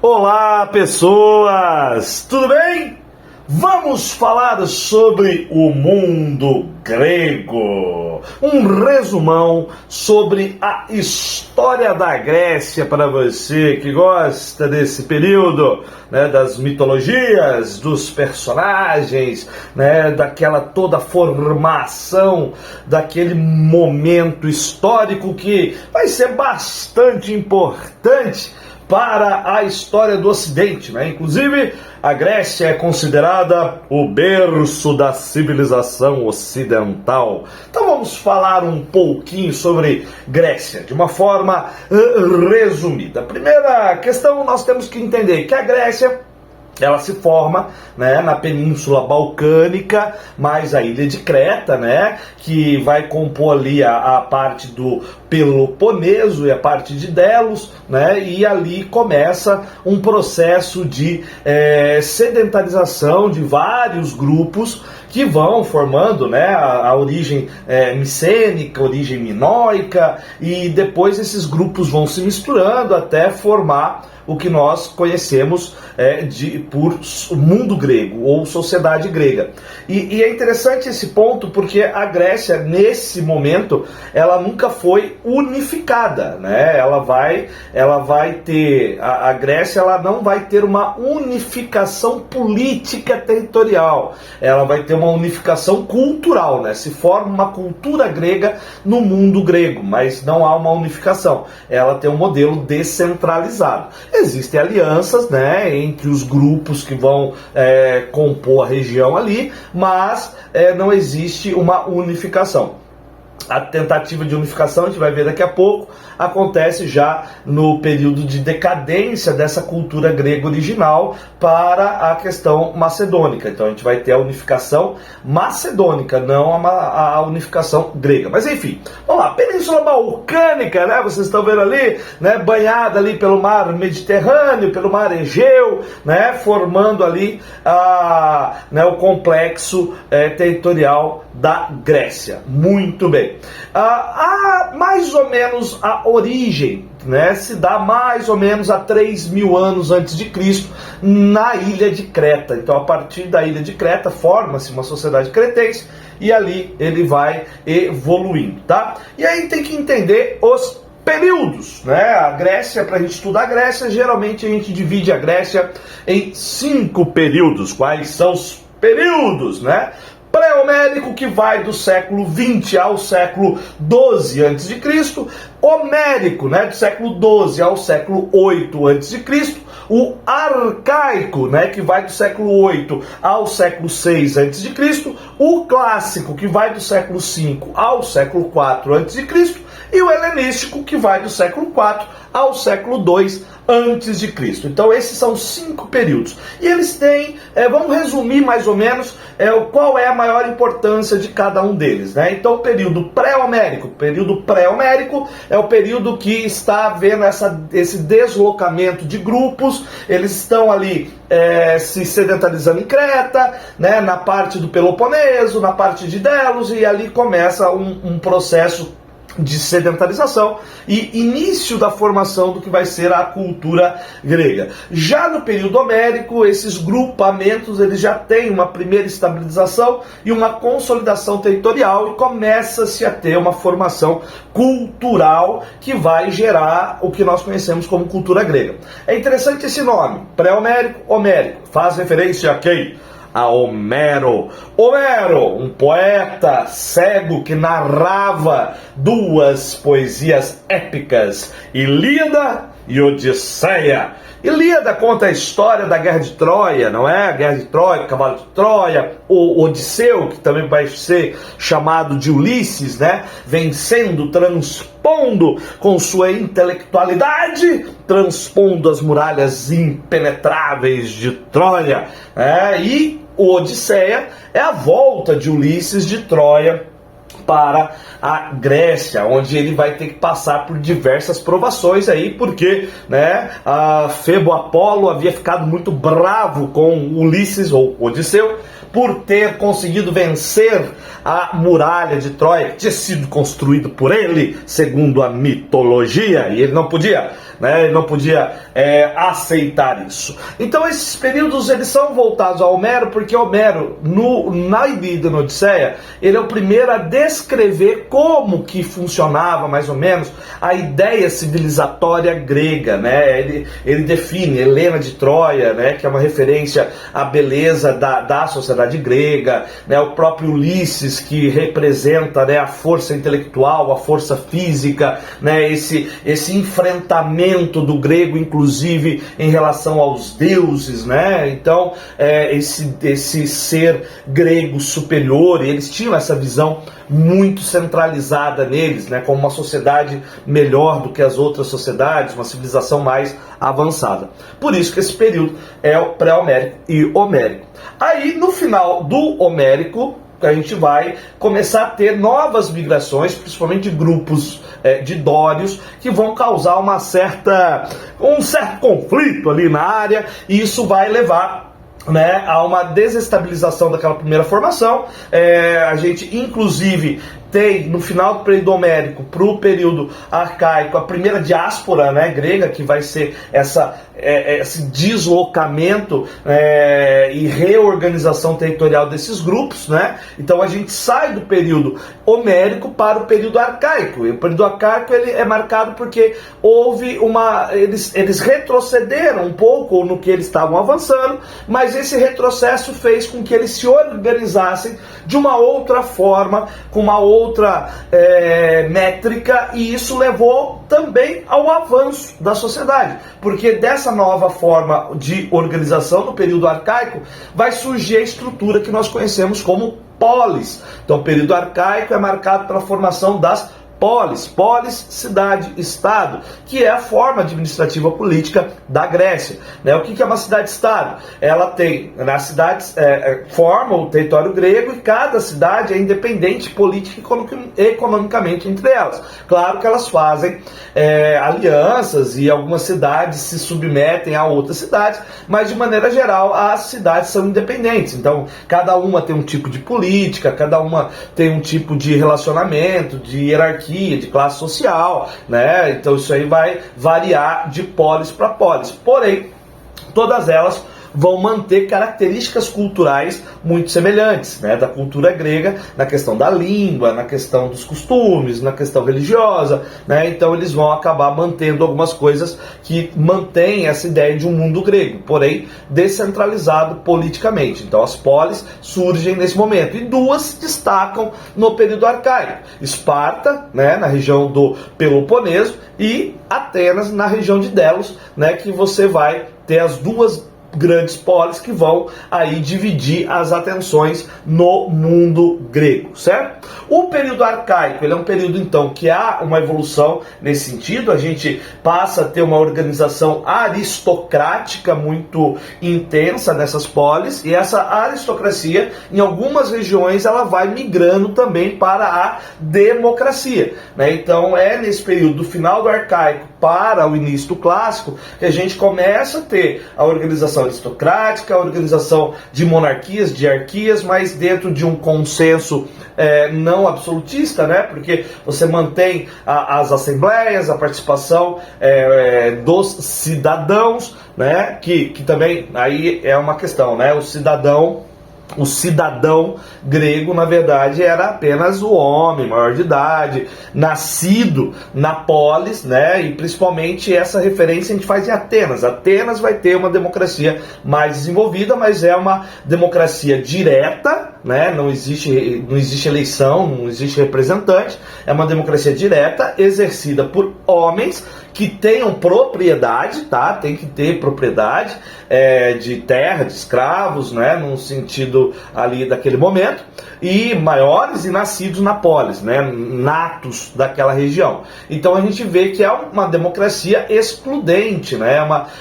Olá, pessoas! Tudo bem? Vamos falar sobre o mundo grego. Um resumão sobre a história da Grécia para você que gosta desse período, né, das mitologias, dos personagens, né, daquela toda formação, daquele momento histórico que vai ser bastante importante para a história do Ocidente, né? Inclusive, a Grécia é considerada o berço da civilização ocidental. Então vamos falar um pouquinho sobre Grécia, de uma forma resumida. Primeira questão, nós temos que entender que a Grécia, ela se forma, né, na Península Balcânica, mais a ilha de Creta, né, que vai compor ali a parte do Peloponeso e a parte de Delos, né, e ali começa um processo de sedentarização de vários grupos que vão formando, né, a origem micênica, a origem minoica, e depois esses grupos vão se misturando até formar o que nós conhecemos por mundo grego ou sociedade grega. E é interessante esse ponto porque a Grécia, nesse momento, ela nunca foi unificada, né? Ela vai ter, a Grécia ela não vai ter uma unificação política territorial, ela vai ter uma unificação cultural, né? Se forma uma cultura grega no mundo grego, mas não há uma unificação, ela tem um modelo descentralizado. Existem alianças, né, entre os grupos que vão compor a região ali, mas não existe uma unificação. A tentativa de unificação, a gente vai ver daqui a pouco, acontece já no período de decadência dessa cultura grega original para a questão macedônica. Então a gente vai ter a unificação macedônica, não a unificação grega. Mas enfim, vamos lá, Península Balcânica, né? Vocês estão vendo ali, né? Banhada ali pelo mar Mediterrâneo, pelo mar Egeu, né? Formando ali o complexo territorial da Grécia. Muito bem. Mais ou menos a origem, né, se dá mais ou menos a 3.000 anos antes de Cristo na ilha de Creta. Então, a partir da ilha de Creta forma-se uma sociedade cretense e ali ele vai evoluindo, tá? E aí tem que entender os períodos, né? A Grécia, para a gente estudar a Grécia, geralmente a gente divide a Grécia em 5 períodos. Quais são os períodos, né? Pré-homérico, que vai do século 20 ao século 12 a.C., homérico, né, do século 12 ao século 8 a.C., o arcaico, né, que vai do século 8 ao século 6 a.C., o clássico, que vai do século 5 ao século 4 a.C., e o helenístico, que vai do século 4 ao século 2 antes de Cristo. Então esses são 5 períodos. E eles têm, vamos resumir mais ou menos qual é a maior importância de cada um deles, né? Então o período pré-homérico é o período que está havendo esse deslocamento de grupos, eles estão ali se sedentarizando em Creta, né, na parte do Peloponeso, na parte de Delos, e ali começa um processo de sedentarização e início da formação do que vai ser a cultura grega. Já no período homérico, esses grupamentos eles já têm uma primeira estabilização e uma consolidação territorial e começa-se a ter uma formação cultural que vai gerar o que nós conhecemos como cultura grega. É interessante esse nome, pré-homérico, homérico, faz referência a quem? A Homero. Homero, um poeta cego que narrava 2 poesias épicas, Ilíada e Odisseia. Ilíada conta a história da Guerra de Troia, não é? A Guerra de Troia, o Cavalo de Troia, o Odisseu, que também vai ser chamado de Ulisses, né? Vencendo, transpondo com sua intelectualidade, transpondo as muralhas impenetráveis de Troia. E o Odisseia é a volta de Ulisses de Troia para a Grécia, onde ele vai ter que passar por diversas provações aí, porque, né, a Febo Apolo havia ficado muito bravo com Ulisses, ou Odisseu, por ter conseguido vencer a muralha de Troia, que tinha sido construído por ele, segundo a mitologia, e ele não podia, né, aceitar isso. Então esses períodos eles são voltados a Homero, porque Homero, na Ilíada e na Odisseia, ele é o primeiro a descrever como que funcionava, mais ou menos, a ideia civilizatória grega, né? Ele define Helena de Troia, né, que é uma referência à beleza da sociedade grega, né, o próprio Ulisses, que representa, né, a força intelectual, a força física, né, esse enfrentamento do grego, inclusive em relação aos deuses, né? Então esse ser grego superior, eles tinham essa visão muito centralizada neles, né, como uma sociedade melhor do que as outras sociedades, uma civilização mais avançada. Por isso que esse período é o pré-homérico e homérico. Aí, no final do homérico, a gente vai começar a ter novas migrações, principalmente de grupos de dórios, que vão causar um certo conflito ali na área, e isso vai levar, né, a uma desestabilização daquela primeira formação. A gente, inclusive, tem no final do período homérico para o período arcaico a primeira diáspora, né, grega, que vai ser esse deslocamento e reorganização territorial desses grupos, né? Então a gente sai do período homérico para o período arcaico. E o período arcaico ele é marcado porque houve eles retrocederam um pouco no que eles estavam avançando, mas esse retrocesso fez com que eles se organizassem de uma outra forma, com uma outra métrica, e isso levou também ao avanço da sociedade, porque dessa nova forma de organização no período arcaico vai surgir a estrutura que nós conhecemos como polis. Então o período arcaico é marcado pela formação das polis, cidade, estado, que é a forma administrativa política da Grécia, né? O que é uma cidade-estado? Ela tem, nas cidades, forma o território grego, e cada cidade é independente política e economicamente entre elas. Claro que elas fazem alianças, e algumas cidades se submetem a outras cidades, mas de maneira geral as cidades são independentes. Então cada uma tem um tipo de política, cada uma tem um tipo de relacionamento, de hierarquia, de classe social, né? Então isso aí vai variar de polis para polis. Porém, todas elas vão manter características culturais muito semelhantes, né, da cultura grega, na questão da língua, na questão dos costumes, na questão religiosa, né? Então eles vão acabar mantendo algumas coisas que mantêm essa ideia de um mundo grego, porém descentralizado politicamente. Então as polis surgem nesse momento, e duas se destacam no período arcaico: Esparta, né, na região do Peloponeso, e Atenas, na região de Delos, né, que você vai ter as duas grandes polis que vão aí dividir as atenções no mundo grego, certo? O período arcaico, ele é um período então que há uma evolução nesse sentido. A gente passa a ter uma organização aristocrática muito intensa nessas polis, e essa aristocracia, em algumas regiões, ela vai migrando também para a democracia, né? Então é nesse período do final do arcaico para o início do clássico que a gente começa a ter a organização aristocrática, a organização de monarquias, de hierarquias, mas dentro de um consenso não absolutista, né? Porque você mantém as assembleias, a participação dos cidadãos, né? Que também aí é uma questão, né? O cidadão grego, na verdade, era apenas o homem maior de idade, nascido na polis, né? E principalmente essa referência a gente faz em Atenas. Atenas vai ter uma democracia mais desenvolvida, mas é uma democracia direta, né? Não existe eleição, não existe representante. É uma democracia direta, exercida por homens que tenham propriedade, tá? Tem que ter propriedade de terra, de escravos, né? Num sentido ali daquele momento, e maiores e nascidos na polis, né? Natos daquela região. Então a gente vê que é uma democracia excludente, né?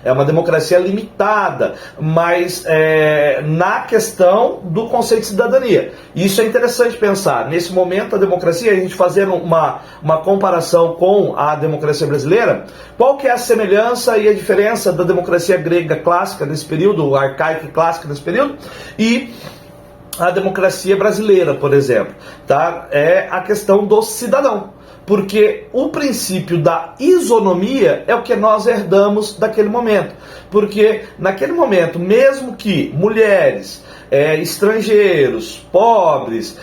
É uma democracia limitada, mas na questão do conceito de cidadania. Isso é interessante pensar. Nesse momento, a democracia, a gente fazendo uma comparação com a democracia brasileira, qual que é a semelhança e a diferença da democracia grega clássica nesse período, arcaica e clássica nesse período, e a democracia brasileira, por exemplo, tá? É a questão do cidadão. Porque o princípio da isonomia é o que nós herdamos daquele momento. Porque naquele momento, mesmo que mulheres, estrangeiros, pobres,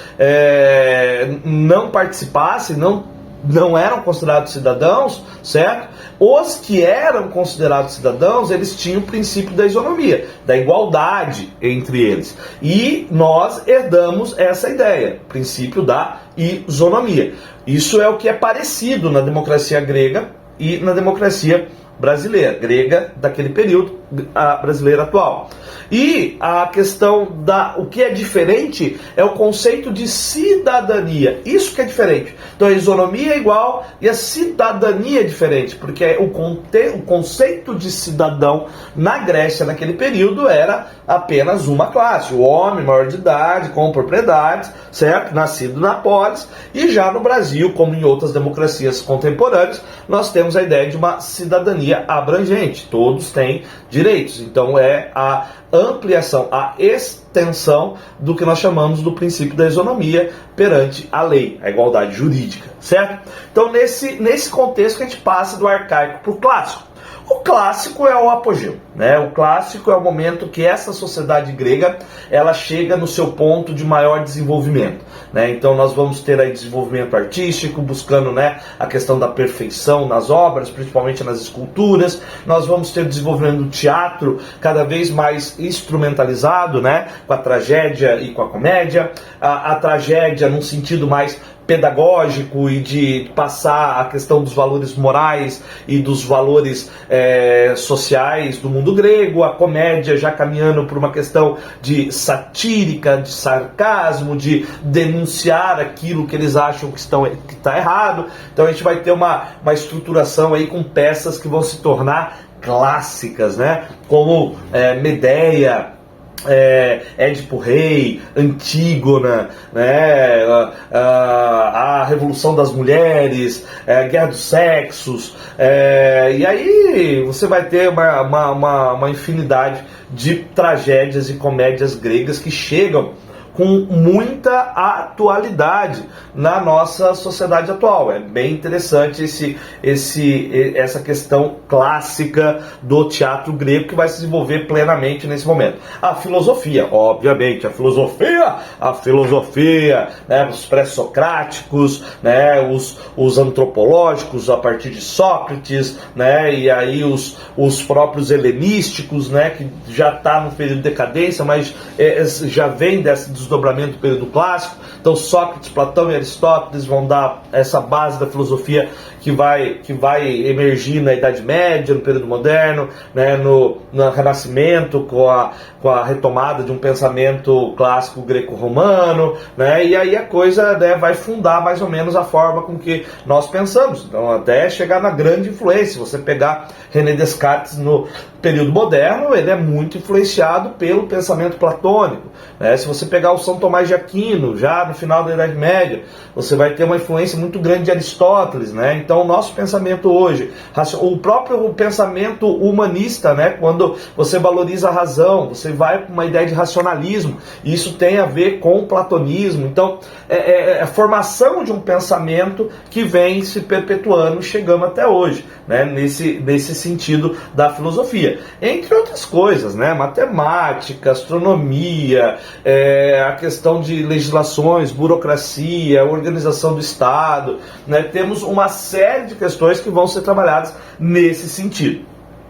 não participassem, não eram considerados cidadãos, certo? Os que eram considerados cidadãos, eles tinham o princípio da isonomia, da igualdade entre eles. E nós herdamos essa ideia, princípio da isonomia. Isso é o que é parecido na democracia grega e na democracia brasileira, grega daquele período, a brasileira atual. E a questão o que é diferente é o conceito de cidadania. Isso que é diferente. Então a isonomia é igual e a cidadania é diferente, porque o conceito de cidadão na Grécia naquele período era apenas uma classe, o homem maior de idade, com propriedades, certo? Nascido na polis. E já no Brasil, como em outras democracias contemporâneas, nós temos a ideia de uma cidadania abrangente. Todos têm direitos. Então é a ampliação, a extensão do que nós chamamos do princípio da isonomia perante a lei, a igualdade jurídica, certo? Então nesse contexto que a gente passa do arcaico para o clássico. O clássico é o apogeu, né? O clássico é o momento que essa sociedade grega ela chega no seu ponto de maior desenvolvimento, né? Então nós vamos ter aí desenvolvimento artístico, buscando, né, a questão da perfeição nas obras, principalmente nas esculturas. Nós vamos ter desenvolvimento do teatro cada vez mais instrumentalizado, né, com a tragédia e com a comédia. A tragédia num sentido mais pedagógico e de passar a questão dos valores morais e dos valores sociais do mundo grego, a comédia já caminhando por uma questão de satírica, de sarcasmo, de denunciar aquilo que eles acham que está errado. Então a gente vai ter uma estruturação aí com peças que vão se tornar clássicas, né? Como Medeia, Édipo Rei, Antígona, né, a Revolução das Mulheres, Guerra dos Sexos, e aí você vai ter uma infinidade de tragédias e comédias gregas que chegam com muita atualidade na nossa sociedade atual. É bem interessante essa questão clássica do teatro grego que vai se desenvolver plenamente nesse momento. A filosofia, obviamente, a filosofia, né, os pré-socráticos, né, os antropológicos a partir de Sócrates, né, e aí os próprios helenísticos, né, que já está no período de decadência, mas já vem desse desdobramento do período clássico. Então Sócrates, Platão e Aristóteles vão dar essa base da filosofia que vai emergir na Idade Média, no período moderno, né, no Renascimento, com a retomada de um pensamento clássico greco-romano, né, e aí a coisa, né, vai fundar mais ou menos a forma com que nós pensamos. Então até chegar na grande influência. Se você pegar René Descartes no período moderno, ele é muito influenciado pelo pensamento platônico, né? Se você pegar o São Tomás de Aquino, já no final da Idade Média, você vai ter uma influência muito grande de Aristóteles, né? Então o nosso pensamento hoje, o próprio pensamento humanista, né? Quando você valoriza a razão, você vai para uma ideia de racionalismo, e isso tem a ver com o platonismo. Então é a formação de um pensamento que vem se perpetuando, chegando até hoje, né? Nesse sentido da filosofia, entre outras coisas, né? Matemática, astronomia, a questão de legislações, burocracia, organização do Estado, né? Temos uma série de questões que vão ser trabalhadas nesse sentido.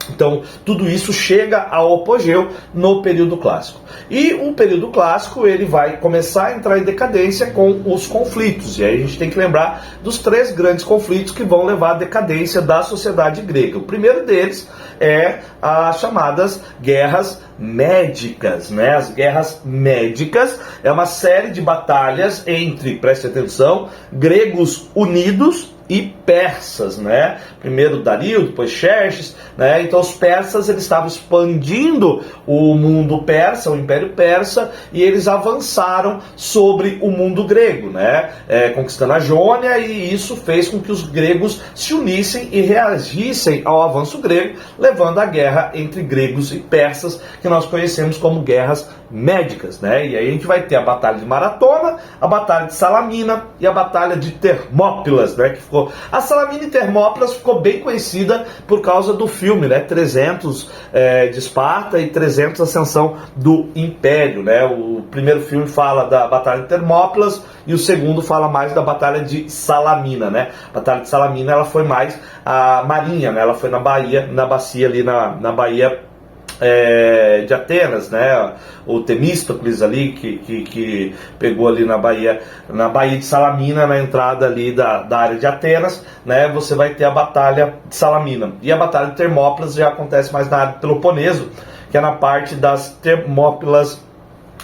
Então, tudo isso chega ao apogeu no período clássico. E o período clássico, ele vai começar a entrar em decadência com os conflitos. E aí a gente tem que lembrar dos 3 grandes conflitos que vão levar à decadência da sociedade grega. O primeiro deles é as chamadas guerras médicas, né? As guerras médicas é uma série de batalhas entre, preste atenção, gregos unidos e persas, né? Primeiro Dario, depois Xerxes, né? Então os persas eles estavam expandindo o mundo persa, o Império Persa, e eles avançaram sobre o mundo grego, né? Conquistando a Jônia, e isso fez com que os gregos se unissem e reagissem ao avanço grego, levando à guerra entre gregos e persas, que nós conhecemos como guerras médicas, né? E aí a gente vai ter a Batalha de Maratona, a Batalha de Salamina e a Batalha de Termópilas, né? A Salamina e Termópilas ficou bem conhecida por causa do filme, né? 300 de Esparta e 300 Ascensão do Império, né? O primeiro filme fala da Batalha de Termópilas e o segundo fala mais da Batalha de Salamina, né? A Batalha de Salamina ela foi mais a marinha, né? Ela foi na bacia ali na Baía de Atenas, né? O Temístocles ali que pegou ali na Baía de Salamina, na entrada ali da área de Atenas, né? Você vai ter a Batalha de Salamina. E a Batalha de Termópilas já acontece mais na área do Peloponeso, que é na parte das Termópilas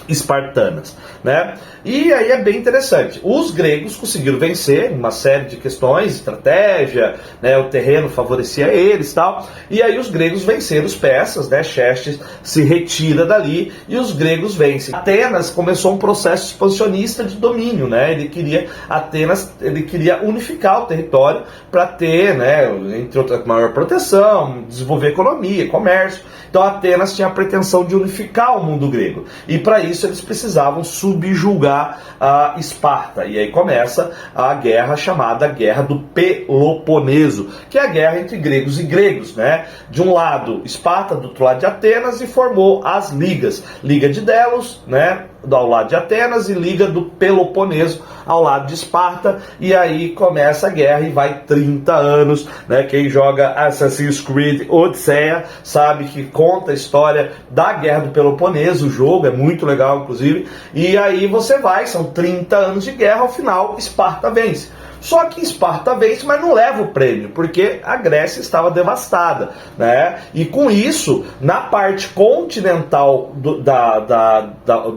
espartanas, né? E aí é bem interessante. Os gregos conseguiram vencer uma série de questões, estratégia, né? O terreno favorecia eles, tal. E aí os gregos venceram os persas, né? Xerxes se retira dali e os gregos vencem. Atenas começou um processo expansionista de domínio, né? Ele queria unificar o território para ter, né? Entre outras, maior proteção, desenvolver economia, comércio. Então Atenas tinha a pretensão de unificar o mundo grego. E para isso eles precisavam subjugar a Esparta. E aí começa a guerra chamada Guerra do Peloponeso, que é a guerra entre gregos e gregos, né? De um lado Esparta, do outro lado de Atenas, e formou as ligas. Liga de Delos, né? Ao lado de Atenas, e Liga do Peloponeso ao lado de Esparta, e aí começa a guerra e vai 30 anos, né? Quem joga Assassin's Creed Odisseia sabe que conta a história da Guerra do Peloponeso, o jogo é muito legal inclusive, e aí você vai, são 30 anos de guerra, ao final Esparta vence. Só que Esparta vence, mas não leva o prêmio, porque a Grécia estava devastada, né? E com isso, na parte continental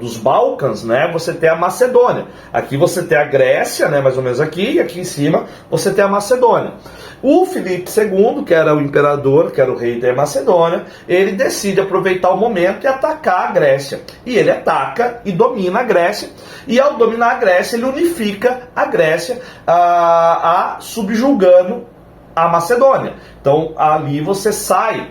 dos Balcãs, né, você tem a Macedônia. Aqui você tem a Grécia, né, mais ou menos aqui, e aqui em cima você tem a Macedônia. O Filipe II, que era o imperador, que era o rei da Macedônia, ele decide aproveitar o momento e atacar a Grécia. E ele ataca e domina a Grécia. E ao dominar a Grécia, ele unifica a Grécia, subjugando a Macedônia. Então ali você sai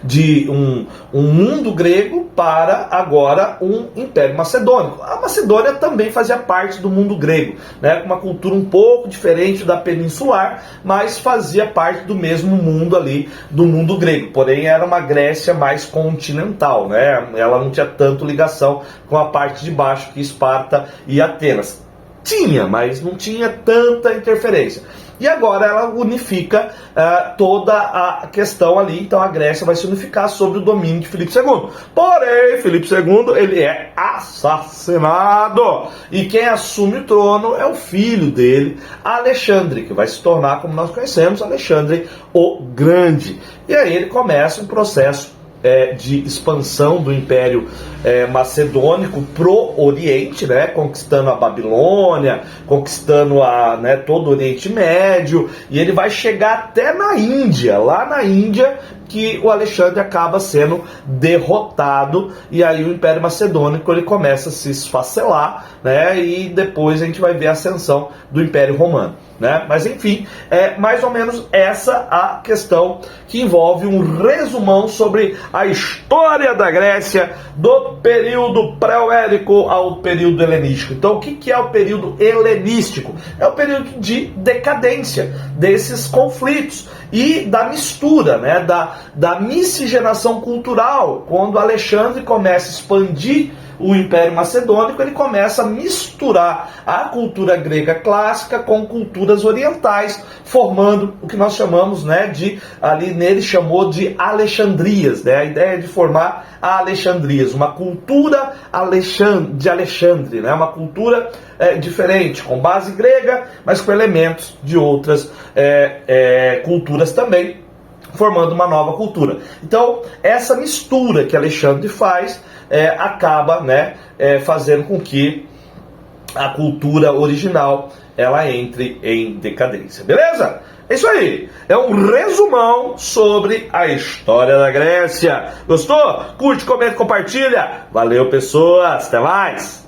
de um mundo grego para agora um império macedônico. A Macedônia também fazia parte do mundo grego, né, com uma cultura um pouco diferente da peninsular, mas fazia parte do mesmo mundo ali, do mundo grego. Porém era uma Grécia mais continental, né? Ela não tinha tanto ligação com a parte de baixo que Esparta e Atenas. Tinha, mas não tinha tanta interferência. E agora ela unifica toda a questão ali, então a Grécia vai se unificar sobre o domínio de Filipe II. Porém, Filipe II, ele é assassinado. E quem assume o trono é o filho dele, Alexandre, que vai se tornar, como nós conhecemos, Alexandre o Grande. E aí ele começa um processo de expansão do Império Macedônico pro Oriente, né, conquistando a Babilônia, conquistando todo o Oriente Médio, e ele vai chegar até na Índia, lá na Índia, que o Alexandre acaba sendo derrotado, e aí o Império Macedônico ele começa a se esfacelar, né, e depois a gente vai ver a ascensão do Império Romano. Né? Mas enfim, é mais ou menos essa a questão que envolve um resumão sobre a história da Grécia do período pré-homérico ao período helenístico. Então o que é o período helenístico? É o período de decadência desses conflitos e da mistura, né? da miscigenação cultural. Quando Alexandre começa a expandir o Império Macedônico, ele começa a misturar a cultura grega clássica com culturas orientais, formando o que nós chamamos, né, ali nele chamou de Alexandrias, né, a ideia de formar a Alexandrias, uma cultura de Alexandre, né, uma cultura diferente, com base grega, mas com elementos de outras culturas também, formando uma nova cultura. Então, essa mistura que Alexandre faz acaba, né, fazendo com que a cultura original ela entre em decadência. Beleza? É isso aí. É um resumão sobre a história da Grécia. Gostou? Curte, comenta, compartilha. Valeu, pessoas. Até mais.